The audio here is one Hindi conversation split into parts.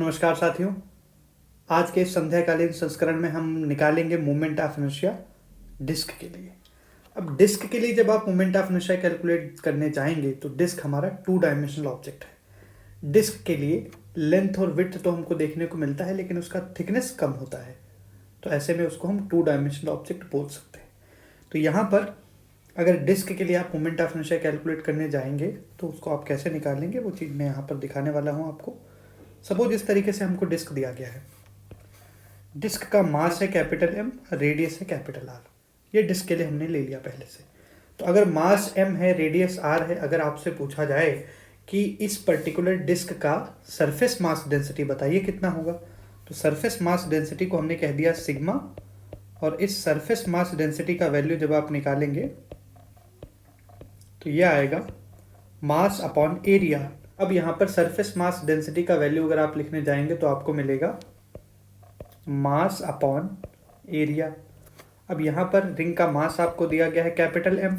नमस्कार साथियों। आज के इस संध्याकालीन संस्करण में हम निकालेंगे मोमेंट ऑफ इनर्शिया डिस्क के लिए। अब डिस्क के लिए जब आप मोमेंट ऑफ इनर्शिया कैलकुलेट करने जाएंगे तो डिस्क हमारा 2 डायमेंशनल ऑब्जेक्ट है। डिस्क के लिए लेंथ और विड्थ तो हमको देखने को मिलता है, लेकिन उसका थिकनेस कम होता है, तो ऐसे में उसको हम 2 डायमेंशनल ऑब्जेक्ट बोल सकते हैं। तो यहाँ पर अगर डिस्क के लिए आप मोमेंट ऑफ इनर्शिया कैलकुलेट करने जाएंगे तो उसको आप कैसे निकालेंगे वो चीज़ मैं यहाँ पर दिखाने वाला हूँ आपको। सपोज इस तरीके से हमको डिस्क दिया गया है। डिस्क का मास है कैपिटल एम, रेडियस है कैपिटल आर। ये डिस्क के लिए हमने ले लिया पहले से। तो अगर मास एम है, रेडियस आर है, अगर आपसे पूछा जाए कि इस पर्टिकुलर डिस्क का सरफेस मास डेंसिटी बताइए कितना होगा, तो सरफेस मास डेंसिटी को हमने कह दिया सिग्मा, और इस सरफेस मास डेंसिटी का वैल्यू जब आप निकालेंगे तो ये आएगा मास अपॉन एरिया। अब यहाँ पर सरफेस मास डेंसिटी का वैल्यू अगर आप लिखने जाएंगे तो आपको मिलेगा मास अपॉन एरिया। अब यहाँ पर रिंग का मास आपको दिया गया है कैपिटल एम,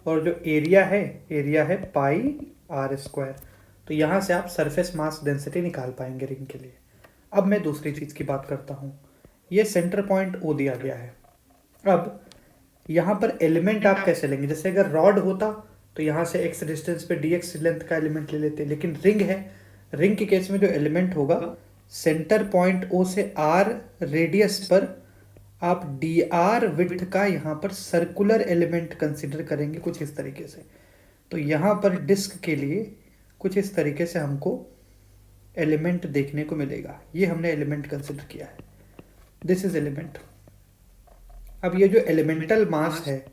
और जो एरिया है पाई आर स्क्वायर। तो यहाँ से आप सरफेस मास डेंसिटी निकाल पाएंगे रिंग के लिए। अब मैं दूसरी चीज़ की बात करता हूँ। ये सेंटर पॉइंट ओ दिया गया है। अब यहाँ पर एलिमेंट आप कैसे लेंगे? जैसे अगर रॉड होता तो यहाँ से x डिस्टेंस पे dx लेंथ का एलिमेंट ले लेते, लेकिन रिंग है। रिंग के केस में जो एलिमेंट होगा सेंटर पॉइंट O से r रेडियस पर आप dr विड्थ का यहाँ पर सर्कुलर एलिमेंट कंसिडर करेंगे कुछ इस तरीके से। तो यहाँ पर डिस्क के लिए कुछ इस तरीके से हमको एलिमेंट देखने को मिलेगा। ये हमने एलिमेंट कंसिडर किया है, दिस इज एलिमेंट। अब ये जो एलिमेंटल मास है,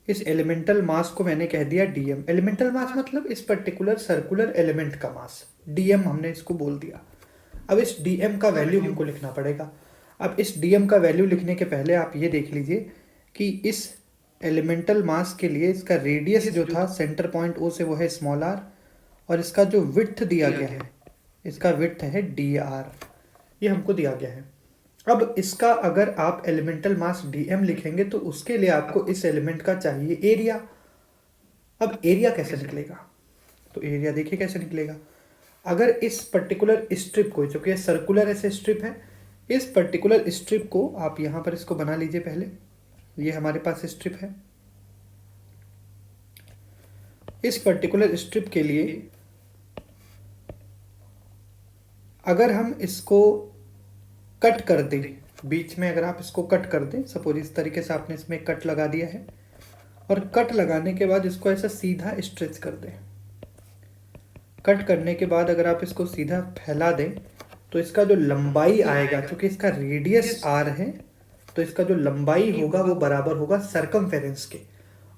इस एलिमेंटल मास को मैंने कह दिया dm। एलिमेंटल मास मतलब इस पर्टिकुलर सर्कुलर एलिमेंट का मास, dm हमने इसको बोल दिया। अब इस dm का वैल्यू हमको लिखना पड़ेगा। अब इस dm का वैल्यू लिखने के पहले आप ये देख लीजिए कि इस एलिमेंटल मास के लिए इसका रेडियस जो था सेंटर पॉइंट O से वो है स्मॉल r, और इसका जो विड्थ दिया गया है, इसका विड्थ है dr, ये हमको दिया गया है। अब इसका अगर आप एलिमेंटल मास dm लिखेंगे तो उसके लिए आपको इस एलिमेंट का चाहिए एरिया। अब एरिया कैसे निकलेगा? तो एरिया देखिए कैसे निकलेगा। अगर इस पर्टिकुलर स्ट्रिप को, जो कि सर्कुलर ऐसे स्ट्रिप है, इस पर्टिकुलर स्ट्रिप को आप यहाँ पर इसको बना लीजिए। पहले ये हमारे पास स्ट्रिप है। इस पर्टिकुलर स्ट्रिप के लिए अगर हम इसको कट कर दें, बीच में अगर आप इसको कट कर दें, सपोज इस तरीके से आपने इसमें कट लगा दिया है, और कट लगाने के बाद इसको ऐसा सीधा स्ट्रेच कर दें। कट करने के बाद अगर आप इसको सीधा फैला दें तो इसका जो लंबाई आएगा, क्योंकि इसका रेडियस r है, तो इसका जो लंबाई होगा वो बराबर होगा सर्कमफेरेंस के,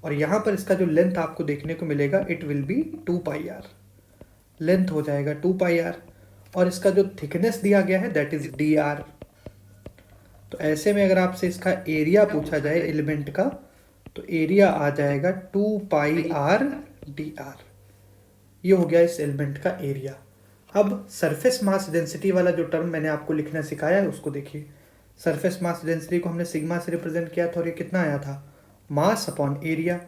और यहाँ पर इसका जो लेंथ आपको देखने को मिलेगा it will be 2 pi r। Length हो जाएगा 2 पाई r, और इसका जो थिकनेस दिया गया है दैट इज dr। तो ऐसे में अगर आपसे इसका एरिया पूछा जाए एलिमेंट का, तो एरिया आ जाएगा 2 पाई r dr। ये हो गया इस एलिमेंट का एरिया। अब सरफेस मास डेंसिटी वाला जो टर्म मैंने आपको लिखना सिखाया है उसको देखिए। सरफेस मास डेंसिटी को हमने सिग्मा से रिप्रेजेंट किया था, और ये कितना आया था? Mass upon area,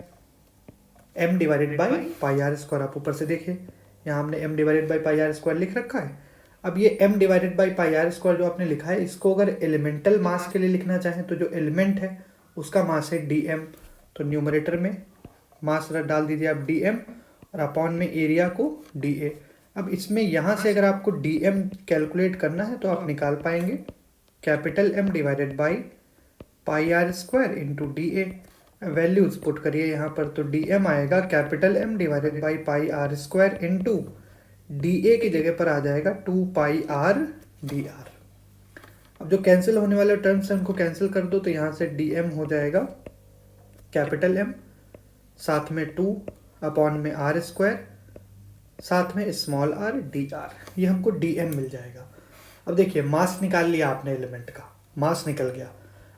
m divided by pi r square. आप ऊपर से देखिए, यहाँ हमने m divided by pi r square लिख रखा है। अब ये m divided by pi r square जो आपने लिखा है, इसको अगर एलिमेंटल मास के लिए लिखना चाहें तो जो एलिमेंट है उसका मास है dm, तो न्यूमरेटर में मास डाल दीजिए आप dm, और अपॉन में एरिया को dA। अब इसमें यहाँ से अगर आपको dm कैलकुलेट करना है तो आप निकाल पाएंगे capital M divided by pi r square into dA। Values put करिए यहाँ पर, तो dm आएगा capital M divided by pi r square into dA की जगह पर आ जाएगा 2 पाई r dr। अब जो कैंसिल होने वाले टर्म्स हैं उनको कैंसिल कर दो, तो यहाँ से dm हो जाएगा कैपिटल M, साथ में 2 अपॉन में r स्क्वायर, साथ में स्मॉल r dr। ये हमको dm मिल जाएगा। अब देखिए मास निकाल लिया आपने, एलिमेंट का मास निकल गया।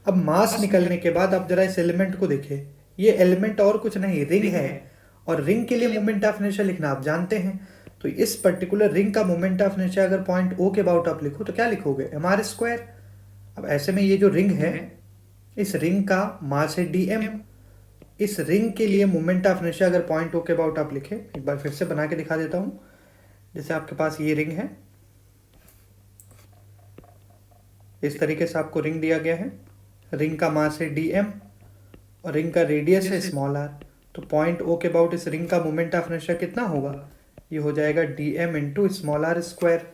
अब मास निकलने के बाद आप जरा इस एलिमेंट को देखिए। ये एलिमेंट और कुछ नहीं, रिंग है, और रिंग के लिए मोमेंट ऑफ इनर्शिया लिखना आप जानते हैं। तो इस पर्टिकुलर रिंग का मोमेंट ऑफ इनर्शिया अगर पॉइंट O के अबाउट आप लिखो तो क्या लिखोगे? mr square. अब ऐसे में ये जो रिंग है, इस रिंग का मास है dm। इस रिंग के लिए मोमेंट ऑफ इनर्शिया अगर पॉइंट O के अबाउट आप लिखें, एक बार फिर से बना के दिखा देता हूँ। जैसे आपके पास ये रिंग है, इस तरीके से आपको रिंग दिया गया है, रिंग का मास है dm और रिंग का रेडियस है स्मॉल r। तो पॉइंट O के अबाउट इस रिंग का मोमेंट ऑफ इनर्शिया कितना होगा, ये हो जाएगा dm into small r square.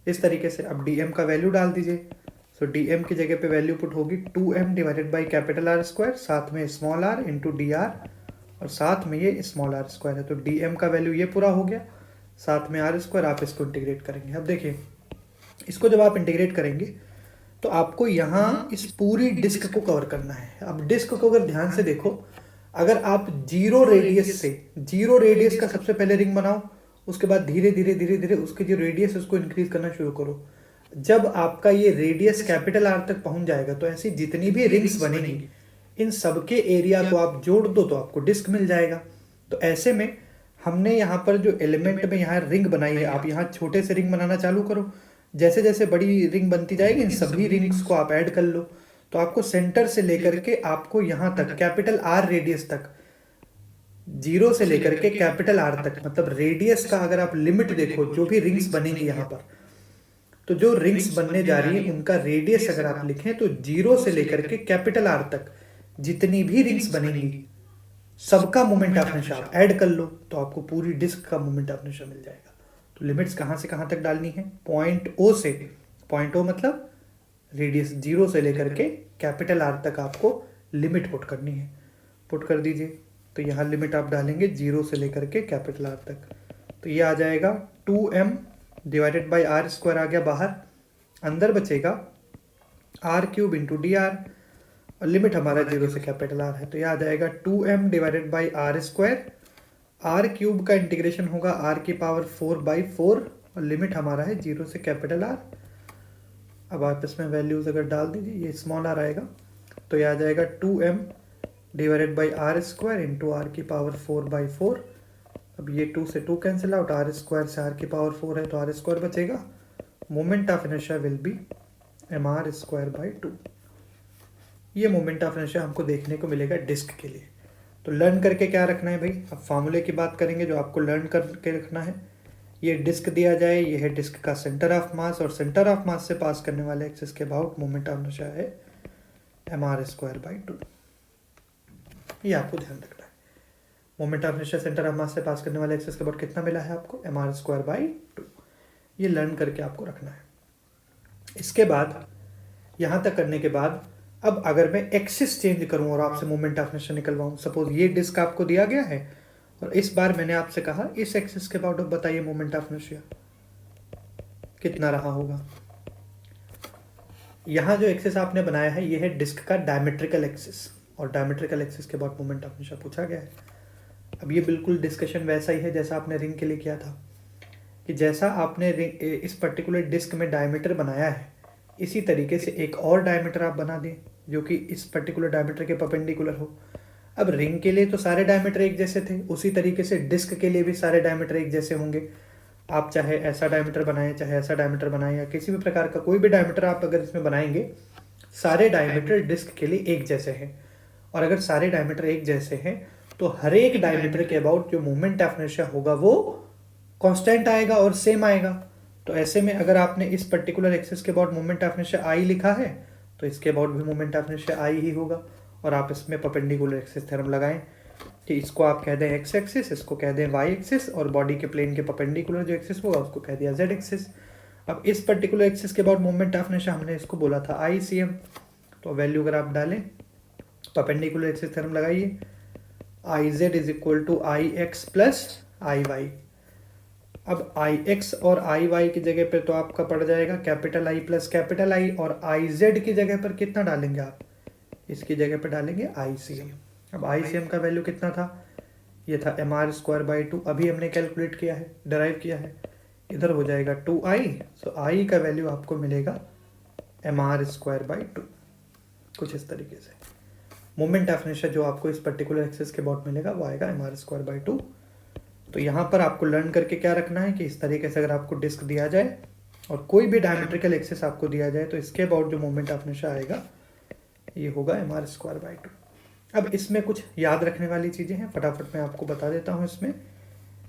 इस तरीके से अब dm का वैल्यू डाल दीजिए। सो dm की जगह पे वैल्यू पुट होगी 2m divided by capital R square, साथ में स्मॉल r इंटू dr और साथ में ये स्मॉल r स्क्वायर है। तो dm का वैल्यू ये पूरा हो गया, साथ में r स्क्वायर। आप इसको इंटीग्रेट करेंगे। अब देखिए, इसको जब आप इंटीग्रेट करेंगे तो आपको यहाँ इस पूरी डिस्क को कवर करना है। अब डिस्क को अगर ध्यान से देखो, अगर आप जीरो रेडियस का सबसे पहले रिंग बनाओ, उसके बाद धीरे धीरे धीरे धीरे उसकी जो रेडियस है उसको इंक्रीज करना शुरू करो। जब आपका ये रेडियस कैपिटल R तक पहुंच जाएगा तो ऐसी जितनी भी रिंग्स बनेंगी इन सबके एरिया को आप जोड़ दो तो आपको डिस्क मिल जाएगा। तो ऐसे में हमने यहाँ पर जो एलिमेंट में यहाँ रिंग बनाई है, आप यहाँ छोटे से रिंग बनाना चालू करो। जैसे जैसे बड़ी रिंग बनती जाएगी इन सभी रिंग्स को आप ऐड कर लो, तो आपको सेंटर से लेकर के आपको यहाँ तक कैपिटल R रेडियस तक, जीरो से लेकर के कैपिटल R तक, मतलब रेडियस का अगर आप लिमिट देखो, जो भी रिंग्स बनेंगी यहाँ पर, तो जो रिंग्स बनने जा रही है उनका रेडियस अगर आप लिखें तो जीरो से लेकर के कैपिटल R तक जितनी भी रिंग्स बनेंगी सबका मोमेंट ऑफ इनर्शिया आप ऐड कर लो तो आपको पूरी डिस्क का मोमेंट ऑफ इनर्शिया मिल जाएगा। तो लिमिट्स कहाँ से कहाँ तक डालनी है, पॉइंट O से, पॉइंट O मतलब रेडियस जीरो से लेकर के कैपिटल R तक आपको लिमिट पुट करनी है। पुट कर दीजिए। तो यहाँ लिमिट आप डालेंगे जीरो से लेकर के कैपिटल R तक, तो ये आ जाएगा 2m divided by R square आ गया बाहर, अंदर बचेगा R cube into D R और लिमिट हमारा जीरो से कैपिटल R है। तो ये आ जाएगा 2m divided by R square, R cube का इंटीग्रेशन होगा R की पावर 4/4 और लिमिट हमारा है जीरो से कैपिटल R। अब आप इसमें वैल्यूज अगर डाल दीजिए, ये स्मॉल r आएगा, तो ये आ जाएगा 2m divided by R square into R की पावर 4/4। अब ये 2 से 2 कैंसिल आउट, R स्क्वायर से R की पावर 4 है तो R स्क्वायर बचेगा। Moment of inertia will be mr square by 2। ये मोमेंट ऑफ इनर्शिया हमको देखने को मिलेगा डिस्क के लिए। तो लर्न करके क्या रखना है भाई, अब फार्मूले की बात करेंगे जो आपको लर्न करके रखना है। ये डिस्क दिया जाए, ये है डिस्क का सेंटर ऑफ मास और सेंटर ऑफ मास से पास करने वाले एक्सिस के अबाउट मोमेंट ऑफ इनर्शिया है mr स्क्वायर बाई 2। ये आपको ध्यान रखना है। Moment of inertia centre of mass से पास करने वाले एक्सिस के अबाउट कितना मिला है आपको, mr स्क्वायर बाई 2। ये लर्न करके आपको रखना है। इसके बाद यहाँ तक करने के बाद अब अगर मैं एक्सिस चेंज करूँ और आपसे मोमेंट ऑफ इनर्शिया निकलवाऊँ, सपोज ये डिस्क आपको दिया गया है और इस बार मैंने आपसे कहा इस एक्सिस के अबाउट बताइए मोमेंट ऑफ इनर्शिया कितना रहा होगा। यहाँ जो एक्सिस आपने बनाया है ये है डिस्क का डायमेट्रिकल एक्सिस और डायमेट्रिकल एक्सिस के अबाउट मोमेंट ऑफ इनर्शिया पूछा गया है। अब ये बिल्कुल डिस्कशन वैसा ही है जैसा आपने रिंग के लिए किया था, कि जैसा आपने रिंग इस पर्टिकुलर डिस्क में डायमीटर बनाया है इसी तरीके से एक और डायमीटर आप बना दें जो कि इस पर्टिकुलर डायमीटर के परपेंडिकुलर हो। अब रिंग के लिए तो सारे डायमीटर एक जैसे थे, उसी तरीके से डिस्क के लिए भी सारे डायमीटर एक जैसे होंगे। आप चाहे ऐसा डायमीटर बनाएं चाहे ऐसा डायमीटर बनाएं या किसी भी प्रकार का कोई भी डायमीटर आप अगर इसमें बनाएंगे, सारे डायमीटर डिस्क के लिए एक जैसे हैं। और अगर सारे डायमीटर एक जैसे हैं तो हर एक डायमीटर के अबाउट जो मोमेंट ऑफ इनर्शिया होगा वो कांस्टेंट आएगा और सेम आएगा। तो ऐसे में अगर आपने इस पर्टिकुलर एक्सिस के about moment of inertia I लिखा है तो इसके अबाउट भी मोमेंट ऑफ इनर्शिया आई ही होगा। और आप इसमें परपेंडिकुलर एक्सिस थ्योरम लगाएं कि इसको आप कह दें एक्स एक्सिस, इसको कह दें वाई एक्सिस और बॉडी के प्लेन के परपेंडिकुलर जो एक्सिस होगा उसको कह दिया जेड एक्सिस। अब इस पर्टिकुलर एक्सिस के अबाउट मोमेंट ऑफ इनर्शिया हमने इसको बोला था आई सी एम। तो वैल्यू अगर आप डालें परपेंडिकुलर एक्सिस थ्योरम लगाइए, I Z is equal to I X plus I Y. अब आई एक्स और आई वाई की जगह पर तो आपका पड़ जाएगा capital I plus capital I, और आई जेड की जगह पर कितना डालेंगे आप, इसकी जगह पर डालेंगे आई सी एम। अब आई सी एम का वैल्यू कितना था, ये था mr स्क्वायर बाई 2। अभी हमने कैलकुलेट किया है, डराइव किया है, इधर हो जाएगा 2i। सो i का वैल्यू आपको मिलेगा mr स्क्वायर बाई 2। कुछ इस तरीके से मोमेंट ऑफ इनर्शिया जो आपको इस पर्टिकुलर एक्सिस के अबाउट मिलेगा वो आएगा mr स्क्वायर बाई 2। तो यहाँ पर आपको लर्न करके क्या रखना है कि इस तरीके से अगर आपको डिस्क दिया जाए और कोई भी डायमेट्रिकल एक्सिस आपको दिया जाए तो इसके अबाउट जो मोमेंट ऑफ इनर्शिया आएगा ये होगा mr स्क्वायर बाई 2। अब इसमें कुछ याद रखने वाली चीज़ें हैं, फटाफट मैं आपको बता देता हूँ। इसमें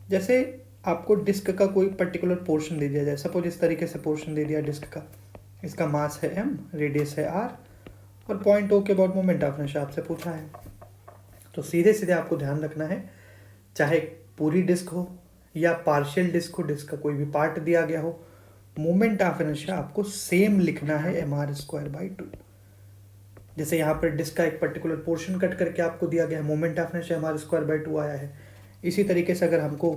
जैसे आपको डिस्क का कोई पर्टिकुलर पोर्शन दे दिया जाए, सपोज इस तरीके से पोर्शन दे दिया डिस्क का, इसका मास है m, रेडियस है r, और पॉइंट O के अबाउट मोमेंट ऑफ इनर्शिया आपसे पूछा है। तो सीधे सीधे आपको ध्यान रखना है, चाहे पूरी डिस्क हो या पार्शियल डिस्क हो, डिस्क का कोई भी पार्ट दिया गया हो, मोमेंट ऑफ इनर्शिया आपको सेम लिखना है mr²/2। जैसे यहाँ पर डिस्क का एक पर्टिकुलर पोर्शन कट करके आपको दिया गया है, मोमेंट ऑफ इनर्शिया mr²/2 आया है। इसी तरीके से अगर हमको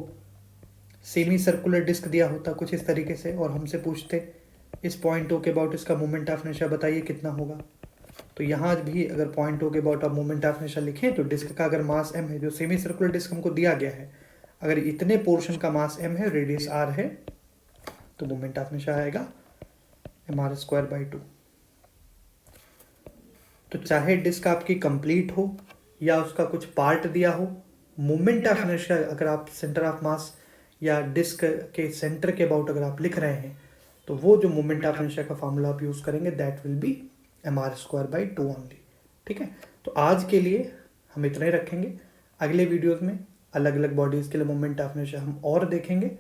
सेमी सर्कुलर डिस्क दिया होता कुछ इस तरीके से और हमसे पूछते इस पॉइंट O के अबाउट इसका मोमेंट ऑफ इनर्शिया बताइए कितना होगा, तो यहाँ भी अगर पॉइंट O के अबाउट आप मोमेंट ऑफ इनर्शिया लिखें तो डिस्क का अगर मास m है, जो सेमी सर्कुलर डिस्क हमको दिया गया है, अगर इतने पोर्शन का मास m है, रेडियस r है, तो मोमेंट ऑफ इनर्शिया आएगा mr²/2। तो चाहे डिस्क आपकी कंप्लीट हो या उसका कुछ पार्ट दिया हो, मोमेंट ऑफ इनर्शिया अगर आप सेंटर ऑफ मास या डिस्क के सेंटर के अबाउट अगर आप लिख रहे हैं, तो वो जो मोमेंट ऑफ इनर्शिया का फॉर्मूला आप यूज़ करेंगे that will be mr²/2 only. ठीक है, तो आज के लिए हम इतना ही रखेंगे। अगले वीडियोस में अलग अलग बॉडीज़ के लिए मोमेंट ऑफ इनर्शिया हम और देखेंगे।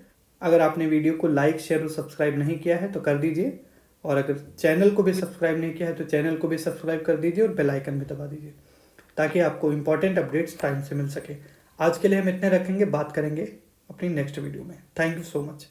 अगर आपने वीडियो को लाइक, शेयर और सब्सक्राइब नहीं किया है तो कर दीजिए, और अगर चैनल को भी सब्सक्राइब नहीं किया है तो चैनल को भी सब्सक्राइब कर दीजिए और बेल आइकन भी दबा दीजिए, ताकि आपको इंपॉर्टेंट अपडेट्स टाइम से मिल सके। आज के लिए हम इतने रखेंगे, बात करेंगे अपनी नेक्स्ट वीडियो में। Thank you so much.